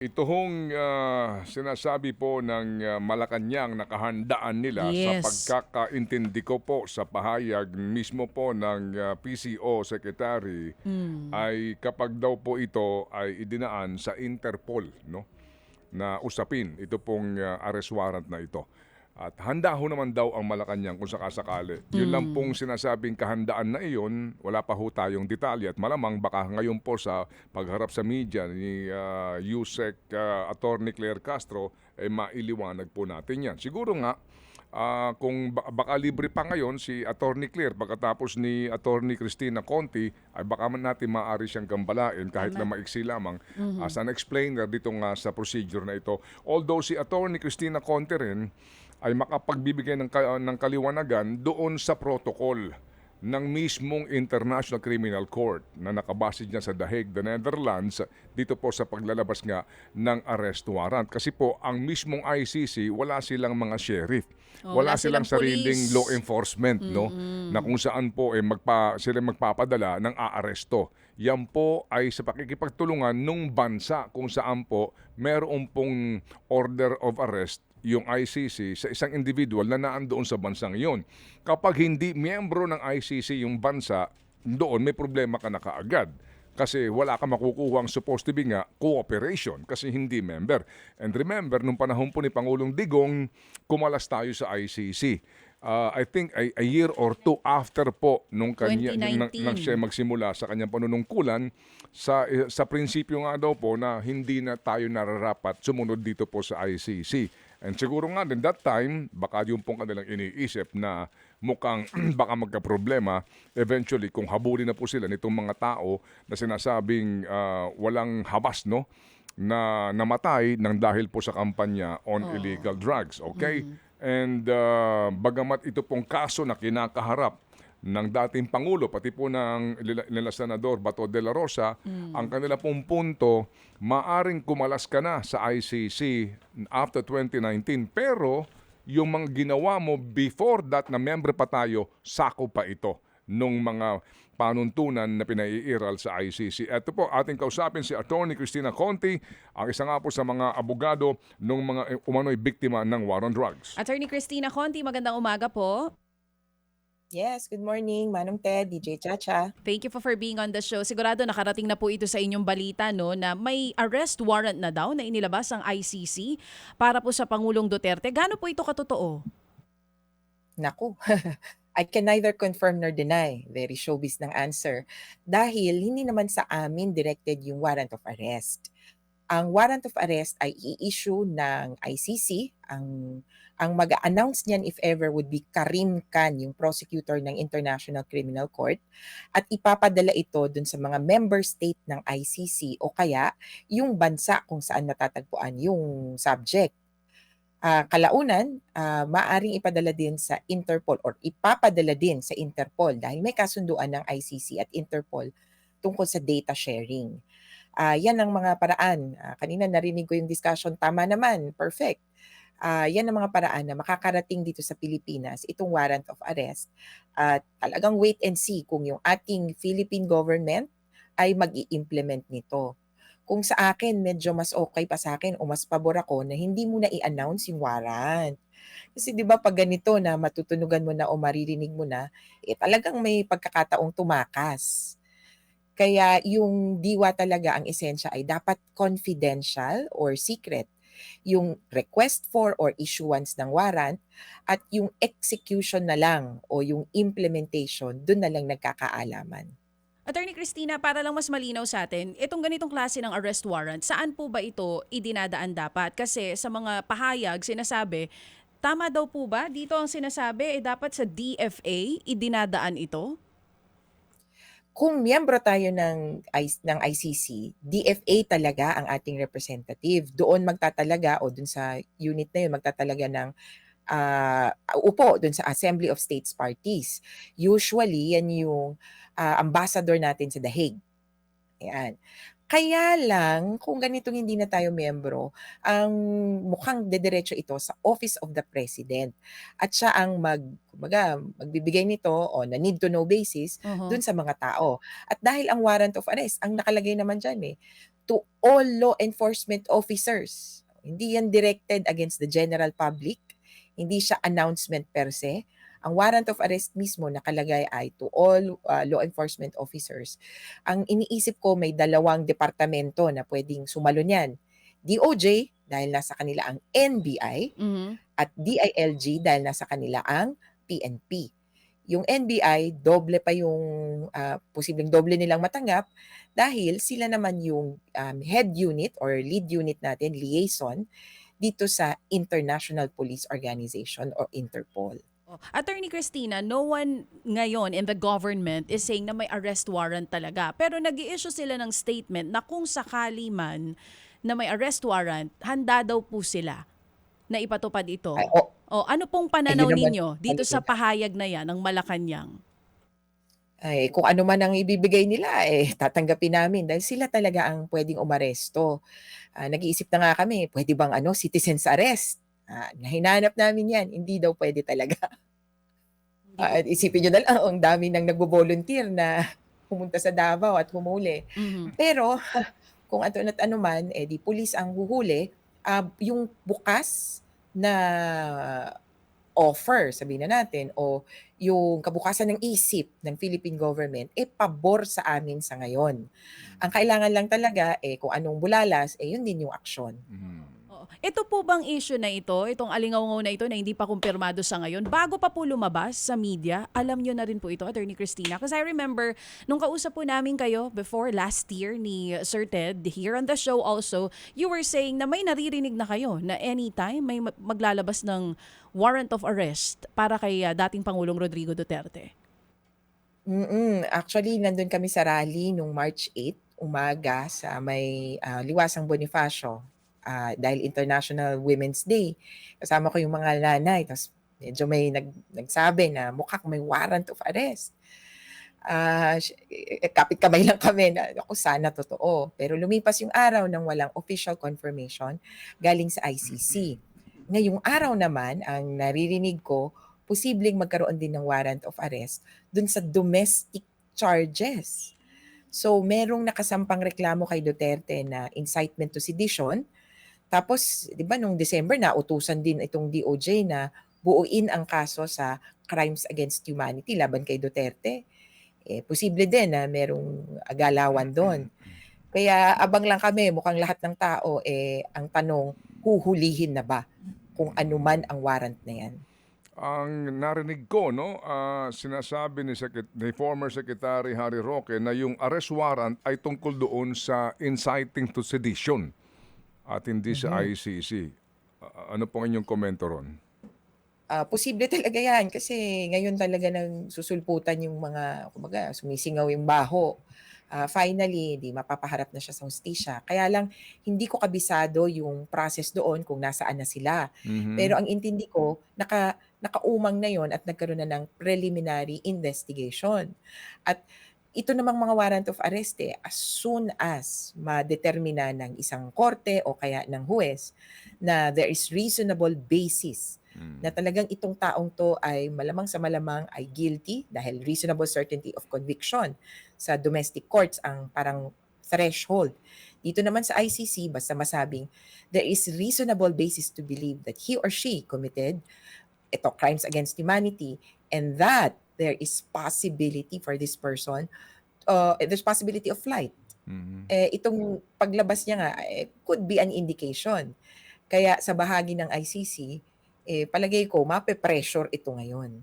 Ito hong, sinasabi po ng, Malacanang na kahandaan nila sa Yes. pagkakaintindi ko po sa pahayag mismo po ng, PCO Secretary Hmm. ay kapag daw po ito ay idinaan sa Interpol 'no, na usapin ito pong, arrest warrant na ito. At handa ho naman daw ang Malacanang kung sakasakali. Yun lang Hmm. pong sinasabing kahandaan na iyon, wala pa ho tayong detalye at malamang baka ngayon po sa pagharap sa media ni Yusek Attorney Claire Castro, eh mailiwanag po natin yan. Siguro nga, kung baka libre pa ngayon si Attorney Claire pagkatapos ni Attorney Cristina Conti, ay baka man natin maaari siyang gambalain kahit na Tama. maiksi lamang Mhm. as an explainer dito nga sa procedure na ito. Although si Attorney Cristina Conti rin ay makapagbibigay ng kaliwanagan doon sa protocol ng mismong International Criminal Court na nakabase niya sa The Hague, the Netherlands, dito po sa paglalabas nga ng arrest warrant. Kasi po, ang mismong ICC, wala silang mga sheriff. Oh, wala Wala silang silang sariling law pulis. enforcement, no? Na Mm. kung saan po sila magpapadala ng aaresto. Yan po ay sa pakikipagtulungan nung bansa kung saan po meron pong order of arrest yung ICC sa isang individual na naandoon sa bansang iyon. Kapag hindi miyembro ng ICC yung bansa, doon may problema ka na kaagad. Kasi wala ka makukuha ang supposed to be nga cooperation kasi hindi member. And remember, nung panahon po ni Pangulong Digong, kumalas tayo sa ICC. I think a year or two after po nang siya 2019. magsimula sa kanyang panunungkulan sa prinsipyo nga daw po na hindi na tayo nararapat sumunod dito po sa ICC. And siguro nga din that time, baka yung pong kanilang iniisip na mukhang baka magkaproblema eventually kung habulin na po sila nitong mga tao na sinasabing walang habas, no, na namatay ng dahil po sa kampanya on illegal Oo. drugs. Okay? Mhm. And bagamat ito pong kaso na kinakaharap ng dating Pangulo, pati po ng nila Senador Bato de la Rosa, ang Hmm. kanila pong punto, maaring kumalas ka na sa ICC after 2019, pero yung mga ginawa mo before that na member pa tayo, sako pa ito nung mga panuntunan na pinaiiral sa ICC. Ito po, ating kausapin si Attorney Cristina Conti, ang isa nga po sa mga abogado ng mga umano'y biktima ng war on drugs. Attorney Christina Conti, magandang umaga po. Yes, good morning, Manong Ted, DJ Chacha. Thank you for being on the show. Sigurado nakarating na po ito sa inyong balita, no, na may arrest warrant na daw na inilabas ang ICC para po sa Pangulong Duterte. Gaano po ito katotoo? Naku, I can neither confirm nor deny. Very showbiz ng answer. Dahil hindi naman sa amin directed yung warrant of arrest. Ang warrant of arrest ay i-issue ng ICC. Ang mag-announce niyan if ever would be Karim Khan, yung prosecutor ng International Criminal Court, at ipapadala ito dun sa mga member state ng ICC o kaya yung bansa kung saan natatagpuan yung subject. Kalaunan, maaaring ipadala din sa Interpol or ipapadala din sa Interpol dahil may kasunduan ng ICC at Interpol tungkol sa data sharing. 'Yan ang mga paraan. Kanina narinig ko yung discussion, tama naman, perfect. 'Yan ang mga paraan na makakarating dito sa Pilipinas itong warrant of arrest at talagang wait and see kung yung ating Philippine government ay mag-i-implement nito. Kung sa akin medyo mas okey pa sa'kin o mas pabor ako na hindi mo na i-announce yung warrant. Kasi 'di ba 'pag ganito na matutunugan mo na o maririnig mo na, talagang may pagkakataong tumakas. Kaya yung diwa talaga ang esensya ay dapat confidential or secret, yung request for or issuance ng warrant at yung execution na lang o yung implementation dun na lang nagkakaalaman. Attorney Christina, para lang mas malinaw sa atin, itong ganitong klase ng arrest warrant, saan po ba ito idinadaan dapat? Kasi sa mga pahayag, sinasabi, tama daw po ba? Dito ang sinasabi, dapat sa DFA idinadaan ito? Kung miyembro tayo ng ICC, DFA talaga ang ating representative. Doon magtatalaga o dun sa unit na yun magtatalaga ng upo dun sa Assembly of States Parties. Usually, yan yung ambassador natin sa The Hague. Ayan. Kaya lang, kung ganitong hindi na tayo miyembro, ang mukhang dediretso ito sa Office of the President. At siya ang kumbaga, magbibigay nito on a need to know basis dun uh sa mga tao. At dahil ang warrant of arrest, ang nakalagay naman dyan to all law enforcement officers. Hindi yan directed against the general public, hindi siya announcement per se. Ang warrant of arrest mismo nakalagay ay to all law enforcement officers. Ang iniisip ko may dalawang departamento na pwedeng sumalo niyan. DOJ dahil nasa kanila ang NBI Mhm. at DILG dahil nasa kanila ang PNP. Yung NBI, doble pa yung posibleng doble nilang matanggap dahil sila naman yung head unit or lead unit natin, liaison, dito sa International Police Organization or Interpol. Oh, Attorney Christina, no one ngayon in the government is saying na may arrest warrant talaga. Pero nag-i-issue sila ng statement na kung sakali man na may arrest warrant, handa daw po sila na ipatupad ito. Ay, Ano pong yun pananaw naman, ninyo dito sa pahayag na yan ng Malacanang? ay, kung ano man ang ibibigay nila, tatanggapin namin dahil sila talaga ang pwedeng umaresto. Nag-iisip na nga kami, pwede bang citizen's arrest? Hinanap namin yan, hindi daw pwede talaga. Hindi po. Isipin nyo na lang, ang dami nang nagbo-volunteer na pumunta sa Davao at humuli. Mhm. Pero kung at ano man, di pulis ang huhuli, yung bukas na offer, sabihin na natin, o yung kabukasan ng isip ng Philippine government, pabor sa amin sa ngayon. Ang kailangan lang talaga, kung anong bulalas, yun din yung aksyon. Mhm. Oo. Ito po bang issue na ito, itong alingaw na ito na hindi pa kumpirmado sa ngayon, bago pa po lumabas sa media, alam nyo na rin po ito, Attorney Christina? Because I remember, nung kausap po namin kayo before last year ni Sir Ted, here on the show also, you were saying na may naririnig na kayo na anytime may maglalabas ng warrant of arrest para kay dating Pangulong Rodrigo Duterte. Actually, nandun kami sa rally nung March 8, umaga sa may Liwasang Bonifacio, dahil International Women's Day. Kasama ko yung mga nanay, tapos medyo may nagsabi na mukhang may warrant of arrest. Kapit kamay lang kami na ako sana totoo. Pero lumipas yung araw nang walang official confirmation galing sa ICC. Ngayong araw naman, ang naririnig ko, posibleng magkaroon din ng warrant of arrest dun sa domestic charges. So, merong nakasampang reklamo kay Duterte na incitement to sedition. Tapos, di ba, nung December, nautusan din itong DOJ na buuin ang kaso sa crimes against humanity laban kay Duterte. Posible din na merong galawan doon. Kaya abang lang kami, mukhang lahat ng tao, ang tanong, huhulihin na ba kung ano man ang warrant na yan? Ang narinig ko, no, sinasabi ni former Secretary Harry Roque na yung arrest warrant ay tungkol doon sa inciting to sedition at hindi sa ICC. Ano pong inyong komento ron? Posible talaga yan kasi ngayon talaga nang susulputan yung mga, kumbaga, sumisingaw yung baho. Finally, di mapapaharap na siya sa hustisya. Kaya lang, hindi ko kabisado yung process doon kung nasaan na sila. Pero ang intindi ko, nakaumang na yon at nagkaroon na ng preliminary investigation. At ito namang mga warrant of arrest, as soon as madetermina ng isang korte o kaya ng huwes na there is reasonable basis na talagang itong taong to ay malamang sa malamang ay guilty dahil reasonable certainty of conviction sa domestic courts ang parang threshold. Dito naman sa ICC, basta masabing there is reasonable basis to believe that he or she committed crimes against humanity and that there is possibility for this person, there's possibility of flight. Itong paglabas niya nga, could be an indication. Kaya sa bahagi ng ICC, palagay ko, mape-pressure ito ngayon.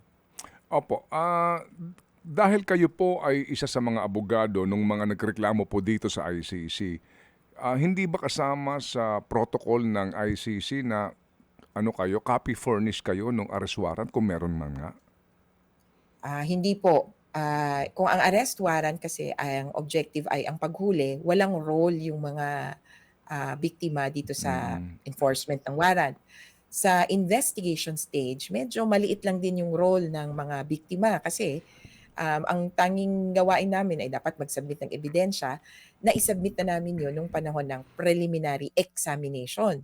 Opo. Dahil kayo po ay isa sa mga abogado nung mga nagreklamo po dito sa ICC, hindi ba kasama sa protocol ng ICC na copy furnish kayo nung arrest warrant kung meron man nga? Hindi po. Kung ang arrest warrant kasi ang objective ay ang paghuli, walang role yung mga biktima dito sa enforcement ng warrant. Sa investigation stage, medyo maliit lang din yung role ng mga biktima kasi ang tanging gawain namin ay dapat mag-submit ng ebidensya na isubmit na namin yun nung panahon ng preliminary examination.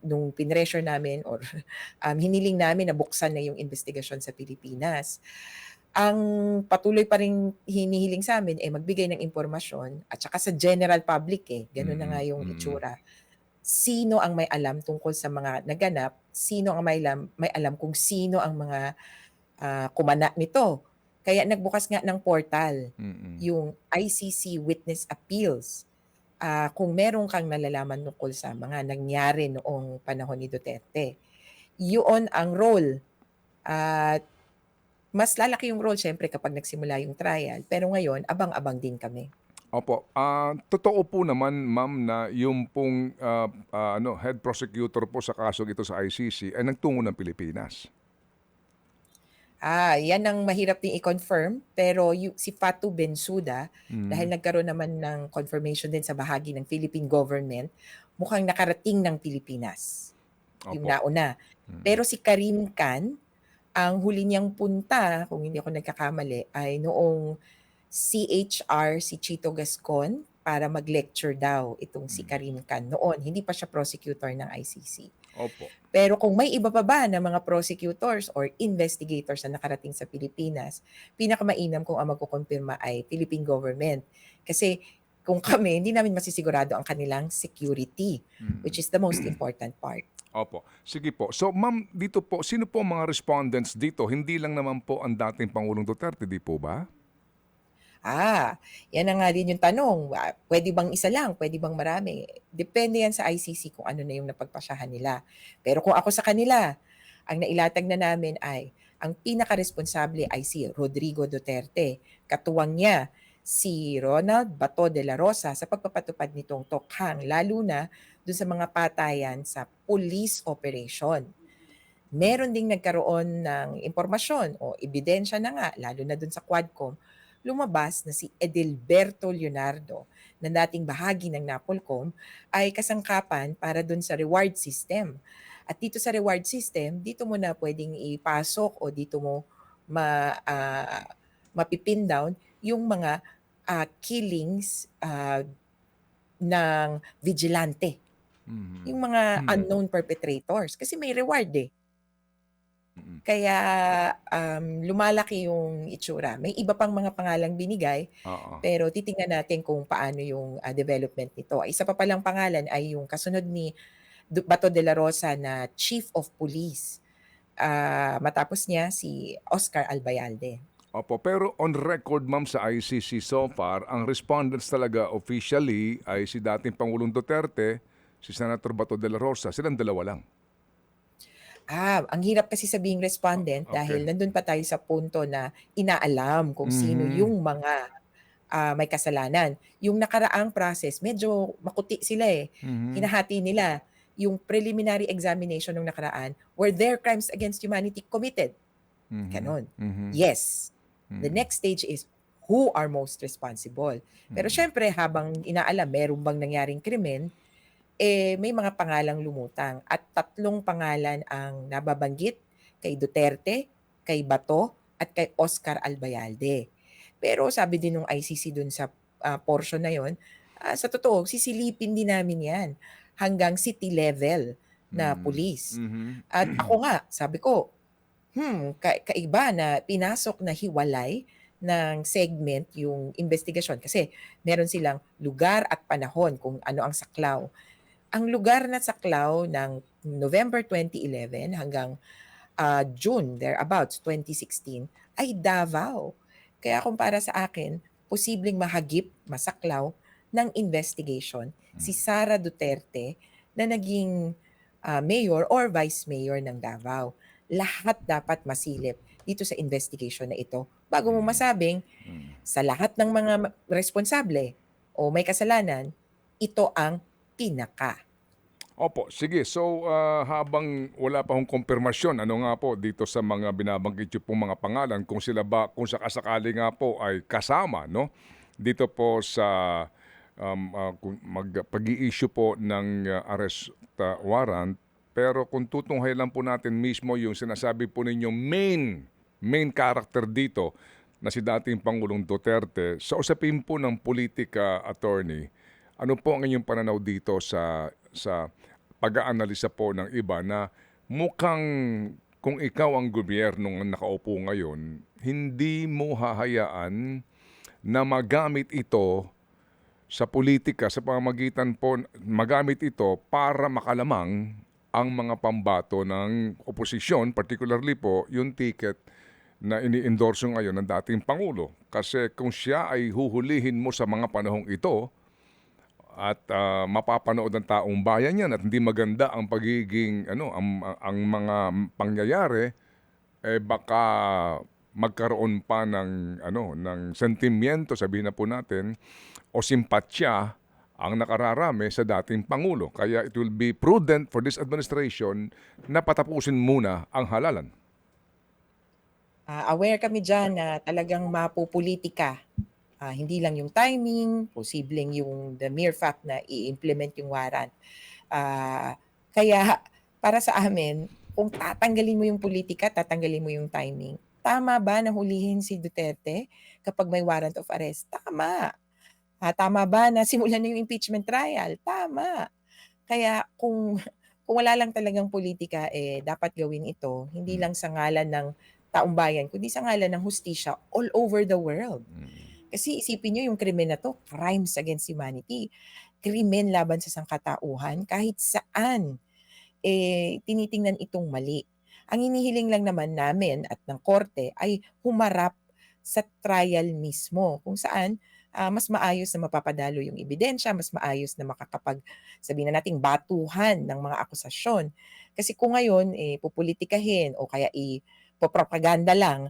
Nung pinressure namin or hiniling namin na buksan na yung investigasyon sa Pilipinas. Ang patuloy pa ring hinihiling sa'min, eh, magbigay ng impormasyon at saka sa general public, eh, gano'n na nga Mm, yung mm. itsura. Sino ang may alam tungkol sa mga naganap, sino ang may alam kung sino ang mga, kumana nito. Kaya nagbukas nga ng portal Mm. yung ICC Witness Appeals. Kung meron kang nalalaman tungkol sa mga nangyari noong panahon ni Duterte, yun ang role at mas lalaki yung role siyempre kapag nagsimula yung trial, pero ngayon abang-abang din kami. Opo, totoo po naman ma'am na yung pong, head prosecutor po sa kasong ito sa ICC ay nagtungo ng Pilipinas. Yan ang mahirap din i-confirm, pero si Fatou Bensouda, dahil Mhm, nagkaroon naman ng confirmation din sa bahagi ng Philippine government, mukhang nakarating ng Pilipinas, yung opo. nauna. Mm, Pero si Karim Khan, ang huli niyang punta, kung hindi ako nagkakamali, ay noong CHR si Chito Gascon para mag-lecture daw itong si mm. Karim Khan noon, hindi pa siya prosecutor ng ICC. Opo. Pero kung may iba pa ba na mga prosecutors or investigators na nakarating sa Pilipinas, pinakamainam kung ang magkukumpirma ay Philippine government. Kasi kung kami, hindi namin masisigurado ang kanilang security, Mm. which is the most important part. Opo, sige po. So ma'am, dito po, sino po ang mga respondents dito? Hindi lang naman po ang dating Pangulong Duterte, 'di po ba? Ah, Yan na nga din yung tanong, puwede bang isa lang, puwede bang marami? Depende yan sa ICC kung ano na yung napagpasyahan nila. Pero kung ako sa kanila, ang nailatag na namin ay ang pinakaresponsable ay si Rodrigo Duterte. Katuwang niya si Ronald Bato de la Rosa sa pagpapatupad nitong tokhang, lalo na dun sa mga patayan sa police operation. Meron ding nagkaroon ng impormasyon o ebidensya na nga, lalo na dun sa Quadcom, lumabas na si Edelberto Leonardo na dating bahagi ng NAPOLCOM ay kasangkapan para dun sa reward system. At dito sa reward system, dito mo na pwedeng ipasok o dito mo mapipin down yung mga killings ng vigilante, Mhm. yung mga Hmm, unknown perpetrators. Kasi may reward eh. mm. Kaya, lumalaki yung itsura. May iba pang mga pangalang binigay, Oo. pero titingnan natin kung paano yung, development nito. Isa pa palang pangalan ay yung kasunod ni Bato de la Rosa na Chief of Police. Matapos niya si Oscar Albayalde. Opo, pero on record ma'am sa ICC so far, ang respondents talaga officially ay si dating Pangulong Duterte, si Senator Bato de la Rosa, silang dalawa lang. Ang hirap kasi sabihing respondent dahil Okey. nandun pa tayo sa punto na inaalam kung sino Mhm, yung mga, may kasalanan. Yung nakaraang process medyo makuti sila, eh. mhm, Hinahati nila yung preliminary examination nung nakaraan, were there crimes against humanity committed? mhm, Gano'n. mhm, Yes. The mm, next stage is who are most responsible? Pero mm, siyempre habang inaalam meron bang nangyaring krimen, eh, may mga pangalang lumutang at 3 pangalan ang nababanggit, kay Duterte, kay Bato, at kay Oscar Albayalde. Pero sabi din nung ICC dun sa, portion na yon, sa totoo sisilipin din namin 'yan hanggang city level na mm, pulis. mhm. At ako nga, sabi ko, kaiba na pinasok na hiwalay ng segment yung investigasyon kasi meron silang lugar at panahon kung ano ang saklaw. Ang lugar na saklaw ng November 2011 hanggang, June thereabouts 2016 ay Davao. Kaya kung para sa akin, posibleng mahagip, masaklaw ng investigation si Sara Duterte na naging, mayor or vice mayor ng Davao. Lahat dapat masilip dito sa investigation na ito bago mo Mm, masabing mm. sa lahat ng mga responsable o may kasalanan, ito ang pinaka. Opo, sige. So, habang wala pa hong kumpirmasyon, ano nga po dito sa mga binabanggit niyo pong mga pangalan, kung sila ba, kung sakasakali nga po ay kasama, no? Dito po sa pag-i-issue po ng arrest warrant. Pero kung tutunghay lang po natin mismo yung sinasabi po ninyong main character dito na si dating Pangulong Duterte, sa usapin po ng politika attorney, ano po ang inyong pananaw dito sa pag-aanalisa po ng iba na mukhang kung ikaw ang gobyernong nakaupo ngayon, hindi mo hahayaan na magamit ito sa politika, sa pamamagitan po, magamit ito para makalamang ang mga pambato ng oposisyon, particularly po yung ticket na ini-endorso ngayon ng dating Pangulo. Kasi kung siya ay huhulihin mo sa mga panahong ito at mapapanood ng taong bayan yan at hindi maganda ang pagiging, ang mga pangyayari, baka magkaroon pa ng sentimiento, sabihin na po natin, o simpatsya ang nakararami sa dating Pangulo. Kaya it will be prudent for this administration na patapusin muna ang halalan. Aware kami diyan na talagang mapupulitika. Hindi lang yung timing, posibleng yung the mere fact na i-implement yung warrant. Kaya para sa amin, kung tatanggalin mo yung politika, tatanggalin mo yung timing. Tama ba na hulihin si Duterte kapag may warrant of arrest? Tama. Tama ba na simulan na yung impeachment trial? Tama. Kaya kung wala lang talagang politika, dapat gawin ito, hindi lang sa ngalan ng taong bayan, kundi sa ngalan ng hustisya all over the world. Kasi isipin nyo yung krimen na to, crimes against humanity, krimen laban sa sangkatauhan, kahit saan, tinitingnan itong mali. Ang hinihiling lang naman namin at ng korte ay humarap sa trial mismo, kung saan mas maayos na mapapadalo yung ebidensya, mas maayos na sabihin na nating batuhan ng mga akusasyon. Kasi kung ngayon, pupolitikahin o kaya propaganda lang,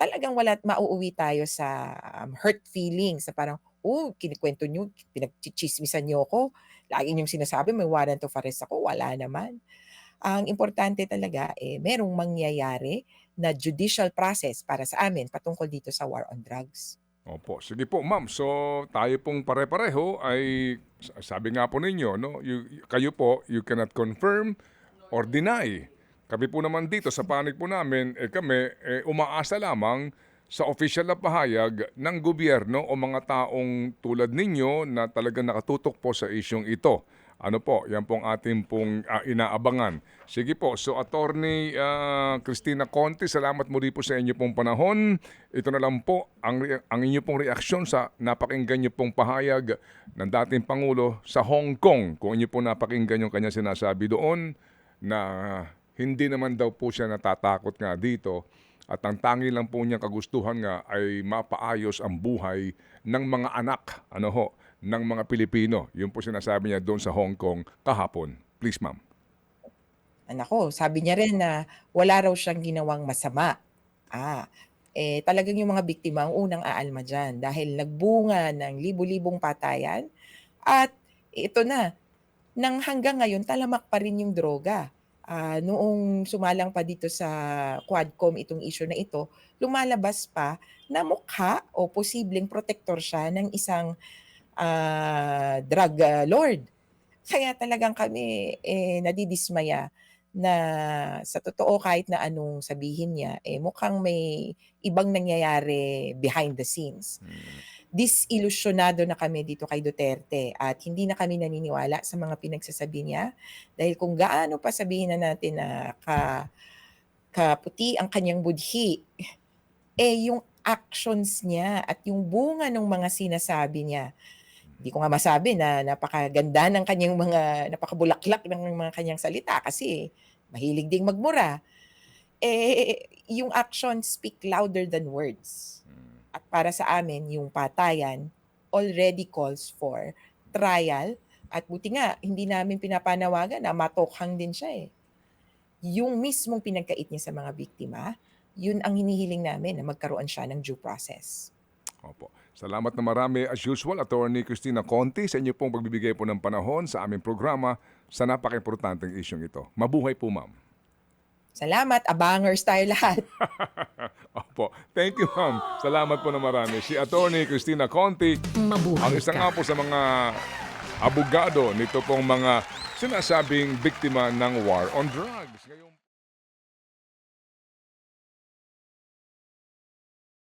talagang mauuwi tayo sa hurt feelings, sa parang, kinikwento nyo, pinagchichismisan nyo ako, lagi niyong sinasabi may warrant of arrest ako, wala naman. Ang importante talaga, merong mangyayari na judicial process para sa amin patungkol dito sa war on drugs. Opo, sige po ma'am. So tayo pong pare-pareho ay, sabi nga po ninyo, no, kayo po, you cannot confirm or deny. Kami po naman dito sa panig po namin, kami umaasa lamang sa official na pahayag ng gobyerno o mga taong tulad ninyo na talagang nakatutok po sa isyong ito. Ano po, yan pong ating pong inaabangan. Sige po, so Attorney Cristina Conti, salamat muli po sa inyo pong panahon. Ito na lang po ang inyo pong reaksyon sa napakinggan nyo pong pahayag ng dating Pangulo sa Hong Kong. Kung inyo pong napakinggan yung kanya sinasabi doon na hindi naman daw po siya natatakot nga dito at ang tangi lang po niyang kagustuhan nga ay mapaayos ang buhay ng mga anak ng mga Pilipino. Yun po sinasabi niya doon sa Hong Kong kahapon. Please, ma'am. Nako, sabi niya rin na wala raw siyang ginawang masama. Talagang yung mga biktima ang unang aalma dyan dahil nagbunga ng libu-libong patayan at ito na, nang hanggang ngayon talamak pa rin yung droga. Noong sumalang pa dito sa Quadcom itong issue na ito, lumalabas pa na mukha o posibleng protector siya ng isang drug lord. Kaya talagang kami nadidismaya na sa totoo kahit na anong sabihin niya, mukhang may ibang nangyayari behind the scenes. Disilusyonado na kami dito kay Duterte at hindi na kami naniniwala sa mga pinagsasabi niya dahil kung gaano pa sabihin na natin na kaputi ang kanyang budhi, yung actions niya at yung bunga ng mga sinasabi niya, hindi ko nga masabi na napakaganda ng kanyang napakabulaklak ng mga kanyang salita kasi mahilig ding magmura. Yung actions speak louder than words. At para sa amin, yung patayan already calls for trial. At buti nga, hindi namin pinapanawagan na matokhang din siya. Yung mismong pinagkait niya sa mga biktima, yun ang hinihiling namin na magkaroon siya ng due process. Opo. Salamat na marami as usual, Attorney Cristina Conti, sa inyo pong pagbibigay po ng panahon sa aming programa sa napaka-importanteng isyong ito. Mabuhay po, ma'am. Salamat, abangers tayo lahat. Opo. Thank you, ma'am. Salamat po na marami. Si Attorney Cristina Conti, ang isang nga po sa mga abogado nito pong mga sinasabing biktima ng war on drugs. Ngayong